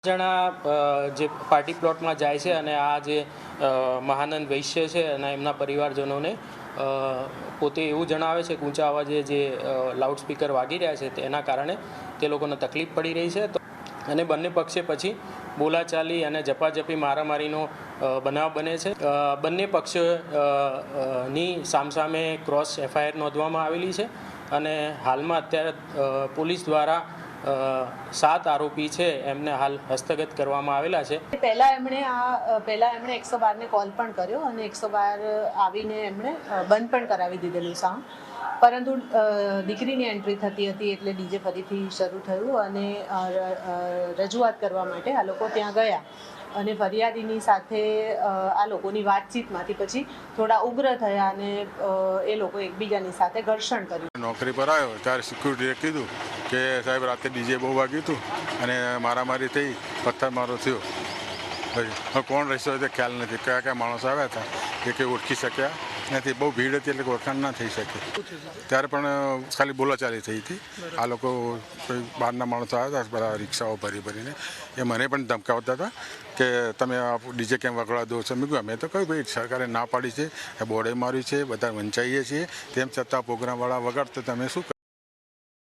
જણા જે પાર્ટી પ્લોટમાં જાય છે અને આ જે મહાનંદ વૈશ્ય છે અને એમના પરિવારજનોને પોતે એવું જણાવે છે કે ઊંચા અવાજે જે લાઉડસ્પીકર વાગી રહ્યા છે તેના કારણે તે લોકોને તકલીફ પડી રહી છે અને બંને પક્ષે પછી બોલાચાલી અને ઝપાઝપી મારામારીનો બનાવ બને છે। બંને પક્ષની સામસામે ક્રોસ એફઆઈઆર નોંધવામાં આવેલી છે અને હાલમાં અત્યારે પોલીસ દ્વારા 7 આરોપી છે એમને હાલ હસ્તગત કરવામાં આવેલા છે। પહેલા એમણે 112 ને કોલ પણ કર્યો અને 112 આવીને એમણે બંધ પણ કરાવી દીધેલું સાઉન્ડ, પરંતુ દીકરીની એન્ટ્રી થતી હતી એટલે ડીજે ફરીથી શરૂ થયું અને રજૂઆત કરવા માટે આ લોકો ત્યાં ગયા અને ફરિયાદીની સાથે આ લોકોની વાતચીતમાંથી પછી થોડા ઉગ્ર થયા અને એ લોકો એકબીજાની સાથે ઘર્ષણ કર્યું। નોકરી પર આવ્યો ત્યારે સિક્યુરિટીએ કીધું કે સાહેબ રાતે ડીજે બહુ વાગ્યું હતું અને મારામારી થઈ, પથ્થરમારો થયો। હવે કોણ રહેશે તે ખ્યાલ નથી, કયા કયા માણસો આવ્યા હતા એ કંઈ ઓળખી શક્યા નથી, બહુ ભીડ હતી એટલે ઓળખાણ ના થઈ શકે। ત્યારે પણ ખાલી બોલાચાલી થઈ હતી। આ લોકો કોઈ બહારના માણસો આવ્યા હતા બધા રિક્ષાઓ ભરીને, એ મને પણ ધમકાવતા હતા કે તમે આ ડીજે કેમ વગાડવા દો છો। મેં કહ્યું અમે તો કહ્યું ભાઈ સરકારે ના પાડી છે, બોર્ડે માર્યું છે, બધા વંચાઈએ છીએ, તેમ છતાં પ્રોગ્રામવાળા વગાડતો તમે શું